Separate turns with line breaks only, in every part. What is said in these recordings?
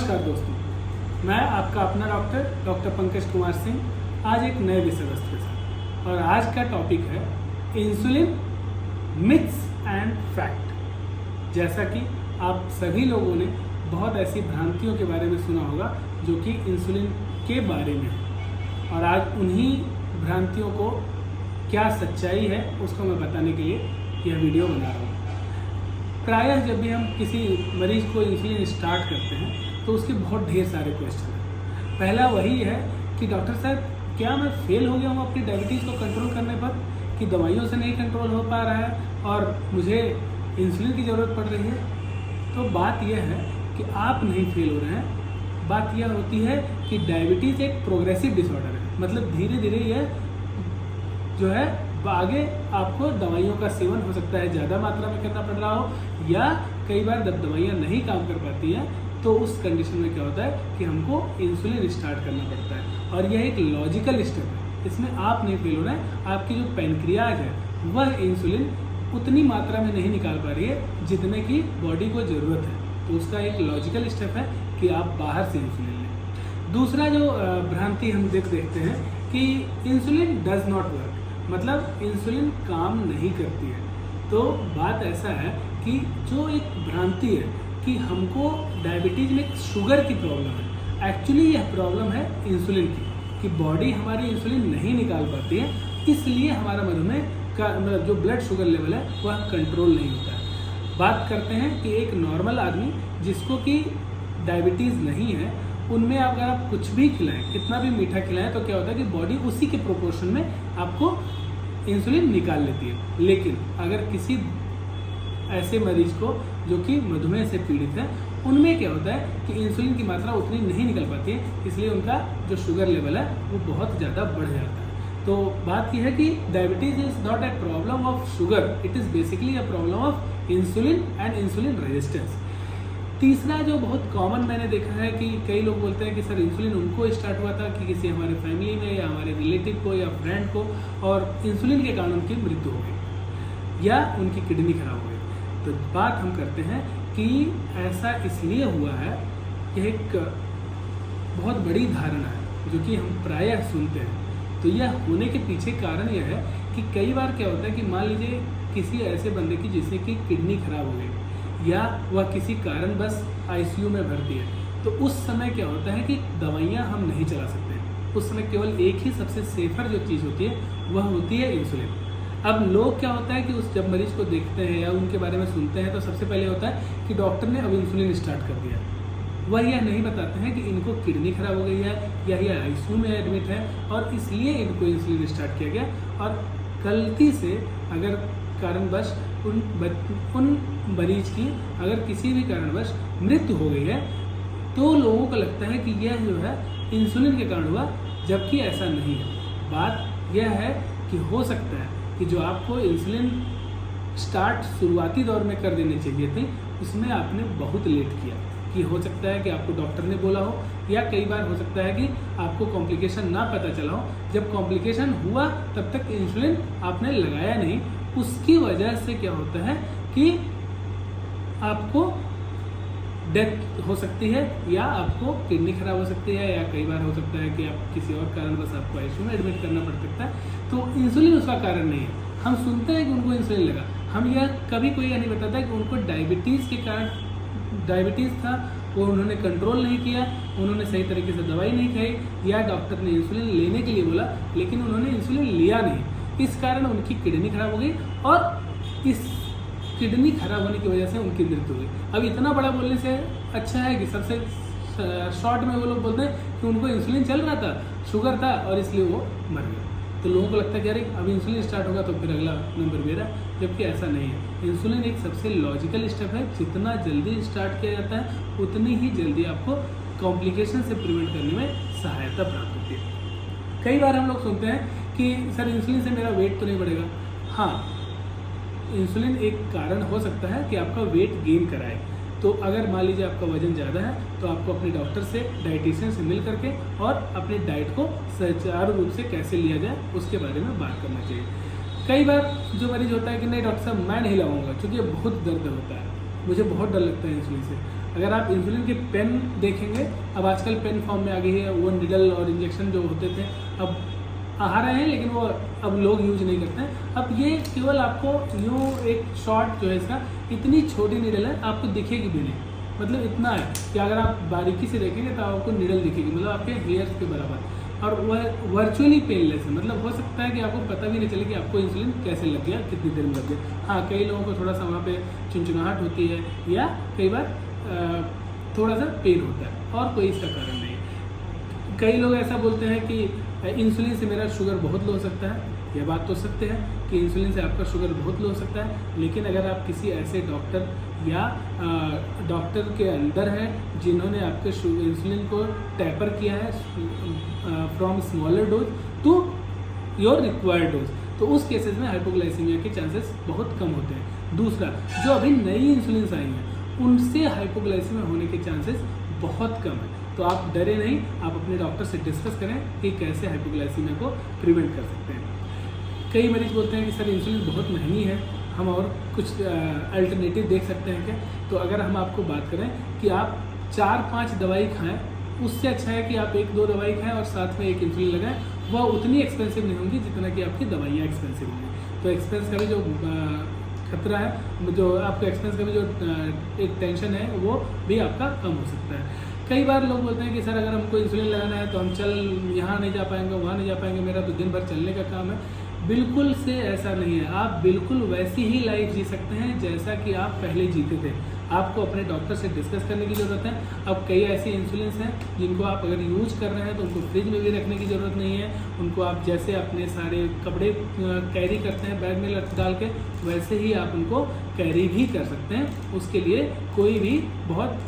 नमस्कार दोस्तों, मैं आपका अपना डॉक्टर पंकज कुमार सिंह आज एक नए विषय वस्तु के साथ। और आज का टॉपिक है इंसुलिन मिथ्स एंड फैक्ट। जैसा कि आप सभी लोगों ने बहुत ऐसी भ्रांतियों के बारे में सुना होगा जो कि इंसुलिन के बारे में है, और आज उन्हीं भ्रांतियों को क्या सच्चाई है उसको मैं बताने के लिए यह वीडियो बना रहा हूँ। प्रायः जब भी हम किसी मरीज को इंसुलिन स्टार्ट करते हैं तो उसके बहुत ढेर सारे क्वेश्चन हैं। पहला वही है कि डॉक्टर साहब, क्या मैं फेल हो गया हूँ अपनी डायबिटीज़ को कंट्रोल करने पर, कि दवाइयों से नहीं कंट्रोल हो पा रहा है और मुझे इंसुलिन की ज़रूरत पड़ रही है। तो बात यह है कि आप नहीं फेल हो रहे हैं। बात यह होती है कि डायबिटीज़ एक प्रोग्रेसिव डिसऑर्डर है, मतलब धीरे धीरे यह जो है आगे आपको दवाइयों का सेवन हो सकता है ज़्यादा मात्रा में करना पड़ रहा हो, या कई बार जब दवाइयाँ नहीं काम कर पाती हैं तो उस कंडीशन में क्या होता है कि हमको इंसुलिन स्टार्ट करना पड़ता है। और यह एक लॉजिकल स्टेप है, इसमें आप नहीं फेल हो रहे हैं। आपकी जो पैनक्रियाज है वह इंसुलिन उतनी मात्रा में नहीं निकाल पा रही है जितने की बॉडी को ज़रूरत है, तो उसका एक लॉजिकल स्टेप है कि आप बाहर से इंसुलिन लें। दूसरा जो भ्रांति हम देखते हैं कि इंसुलिन डज नॉट वर्क, मतलब इंसुलिन काम नहीं करती है। तो बात ऐसा है कि जो एक भ्रांति है कि हमको डायबिटीज़ में शुगर की प्रॉब्लम है, एक्चुअली यह प्रॉब्लम है इंसुलिन की, कि बॉडी हमारी इंसुलिन नहीं निकाल पाती है, इसलिए हमारा मधुमेह का मतलब जो ब्लड शुगर लेवल है वह कंट्रोल नहीं होता है। बात करते हैं कि एक नॉर्मल आदमी जिसको कि डायबिटीज़ नहीं है, उनमें अगर आप कुछ भी खिलाएं, कितना भी मीठा खिलाएं, तो क्या होता है कि बॉडी उसी के प्रोपोर्शन में आपको इंसुलिन निकाल लेती है। लेकिन अगर किसी ऐसे मरीज को जो कि मधुमेह से पीड़ित है, उनमें क्या होता है कि इंसुलिन की मात्रा उतनी नहीं निकल पाती है, इसलिए उनका जो शुगर लेवल है वो बहुत ज़्यादा बढ़ जाता है। तो बात यह है कि diabetes is not a problem of sugar, it is basically a problem of insulin and insulin resistance. तीसरा जो बहुत कॉमन मैंने देखा है कि कई लोग बोलते हैं कि सर इंसुलिन उनको स्टार्ट हुआ था कि किसी हमारे फैमिली में या हमारे रिलेटिव को या फ्रेंड को, और इंसुलिन के कारण उनकी मृत्यु हो गई या उनकी किडनी खराब हो गई। तो बात हम करते हैं कि ऐसा इसलिए हुआ है, यह एक बहुत बड़ी धारणा है जो कि हम प्रायः सुनते हैं। तो यह होने के पीछे कारण यह है कि कई बार क्या होता है कि मान लीजिए किसी ऐसे बंदे की जिससे कि किडनी खराब हो गई या वह किसी कारण बस आईसीयू में भर्ती है, तो उस समय क्या होता है कि दवाइयाँ हम नहीं चला सकते हैं। उस समय केवल एक ही सबसे सेफर जो चीज़ होती है वह होती है इंसुलिन। अब लोग क्या होता है कि उस जब मरीज को देखते हैं या उनके बारे में सुनते हैं तो सबसे पहले होता है कि डॉक्टर ने अब इंसुलिन स्टार्ट कर दिया। वह यह नहीं बताते हैं कि इनको किडनी खराब हो गई है या ये आईसीयू में एडमिट है और इसलिए इनको इंसुलिन स्टार्ट किया गया। और गलती से अगर कारणवश उन मरीज की अगर किसी भी कारणवश मृत्यु हो गई है तो लोगों को लगता है कि यह जो है इंसुलिन के कारण हुआ, जबकि ऐसा नहीं है। बात यह है कि हो सकता है कि जो आपको इंसुलिन स्टार्ट शुरुआती दौर में कर देनी चाहिए थी, उसमें आपने बहुत लेट किया। कि हो सकता है कि आपको डॉक्टर ने बोला हो, या कई बार हो सकता है कि आपको कॉम्प्लिकेशन ना पता चला हो, जब कॉम्प्लिकेशन हुआ तब तक इंसुलिन आपने लगाया नहीं। उसकी वजह से क्या होता है कि आपको डेथ हो सकती है या आपको किडनी खराब हो सकती है, या कई बार हो सकता है कि आप किसी और कारण बस आपको आईसीयू में एडमिट करना पड़ सकता है। तो इंसुलिन उसका कारण नहीं है। हम सुनते हैं कि उनको इंसुलिन लगा, हम यह कभी कोई यह नहीं बताता कि उनको डायबिटीज़ के कारण डायबिटीज़ था, वो उन्होंने कंट्रोल नहीं किया, उन्होंने सही तरीके से दवाई नहीं खाई, या डॉक्टर ने इंसुलिन लेने के लिए बोला लेकिन उन्होंने इंसुलिन लिया नहीं, इस कारण उनकी किडनी खराब हो गई और इस किडनी खराब होने की वजह से उनकी मृत्यु हो गई। अब इतना बड़ा बोलने से अच्छा है कि सबसे शॉर्ट में वो लोग बोलते हैं कि उनको इंसुलिन चल रहा था, शुगर था और इसलिए वो मर गए। तो लोगों को लगता है कि अरे अब इंसुलिन स्टार्ट होगा तो फिर अगला नंबर मेरा, जबकि ऐसा नहीं है। इंसुलिन एक सबसे लॉजिकल स्टेप है, जितना जल्दी स्टार्ट किया जाता है उतनी ही जल्दी आपको कॉम्प्लिकेशन से प्रिवेंट करने में सहायता प्राप्त होती है। कई बार हम लोग सुनते हैं कि सर इंसुलिन से मेरा वेट तो नहीं बढ़ेगा। हाँ, इंसुलिन एक कारण हो सकता है कि आपका वेट गेन कराए। तो अगर मान लीजिए आपका वजन ज़्यादा है तो आपको अपने डॉक्टर से, डाइटिशियन से मिल करके और अपने डाइट को सुचारू रूप से कैसे लिया जाए उसके बारे में बात करना चाहिए। कई बार जो मरीज होता है कि नहीं डॉक्टर साहब मैं नहीं लगाऊंगा क्योंकि ये बहुत दर्द होता है, मुझे बहुत डर लगता है इंसुलिन से। अगर आप इंसुलिन की पेन देखेंगे, अब आजकल पेन फॉर्म में आ गई है, वो निडल और इंजेक्शन जो होते थे अब आ रहे हैं, लेकिन वो अब लोग यूज नहीं करते हैं। अब ये केवल आपको यूँ एक शॉट जो है इसका, इतनी छोटी निडल है, आपको दिखेगी भी नहीं, मतलब इतना है कि अगर आप बारीकी से देखेंगे तो आपको निडल दिखेगी, मतलब आपके हेयर्स के बराबर, और वह वर्चुअली पेनलेस है। मतलब हो सकता है कि आपको पता भी नहीं चले कि आपको इंसुलिन कैसे लग गया, कितनी देर में लग गया। हाँ, कई लोगों को थोड़ा सा वहाँ पे चुनचुनाहट होती है, या कई बार थोड़ा सा पेन होता है, और कोई इसका कारण नहीं है। कई लोग ऐसा बोलते हैं कि इंसुलिन से मेरा शुगर बहुत लो हो सकता है। यह बात तो सत्य है कि इंसुलिन से आपका शुगर बहुत लो हो सकता है, लेकिन अगर आप किसी ऐसे डॉक्टर या डॉक्टर के अंदर हैं जिन्होंने आपके इंसुलिन को टैपर किया है from smaller dose to your required dose, तो उस केसेस में हाइपोग्लाइसीमिया के चांसेस बहुत कम होते हैं। दूसरा, जो अभी नई इंसुलिन आई हैं उनसे हाइपोग्लाइसीमिया होने के चांसेस बहुत कम है। तो आप डरे नहीं, आप अपने डॉक्टर से डिस्कस करें कि कैसे हाइपोग्लाइसीमिया को प्रिवेंट कर सकते हैं। कई मरीज बोलते हैं कि सर इंसुलिन बहुत महंगी है, हम और कुछ अल्टरनेटिव देख सकते हैं क्या? तो अगर हम आपको बात करें कि आप 4-5 दवाई खाएं, उससे अच्छा है कि आप 1-2 दवाई खाएं और साथ में एक इंसुलिन लगाएं। वह उतनी एक्सपेंसिव नहीं होंगी जितना कि आपकी दवाइयाँ एक्सपेंसिव होंगी। तो एक्सपेंस का भी जो खतरा है, जो आपका एक्सपेंस का भी जो एक टेंशन है, वो भी आपका कम हो सकता है। कई बार लोग बोलते हैं कि सर अगर हमको इंसुलिन लगाना है तो हम यहाँ नहीं जा पाएंगे, वहाँ नहीं जा पाएंगे, मेरा तो दिन भर चलने का काम है। बिल्कुल से ऐसा नहीं है, आप बिल्कुल वैसी ही लाइफ जी सकते हैं जैसा कि आप पहले जीते थे। आपको अपने डॉक्टर से डिस्कस करने की ज़रूरत है। अब कई ऐसी इंसुलिन हैं जिनको आप अगर यूज कर रहे हैं तो उनको फ्रिज में भी रखने की ज़रूरत नहीं है। उनको आप जैसे अपने सारे कपड़े कैरी करते हैं बैग में डाल के, वैसे ही आप उनको कैरी भी कर सकते हैं। उसके लिए कोई भी बहुत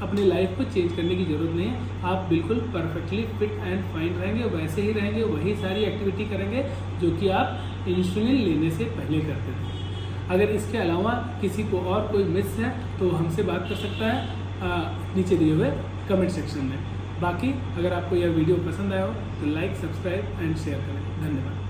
अपनी लाइफ को चेंज करने की ज़रूरत नहीं है। आप बिल्कुल परफेक्टली फिट एंड फाइन रहेंगे, वैसे ही रहेंगे, वही सारी एक्टिविटी करेंगे जो कि आप इंसुलिन लेने से पहले करते थे। अगर इसके अलावा किसी को और कोई मिस है तो हमसे बात कर सकता है नीचे दिए हुए कमेंट सेक्शन में। बाकी अगर आपको यह वीडियो पसंद आया हो तो लाइक, सब्सक्राइब एंड शेयर करें। धन्यवाद।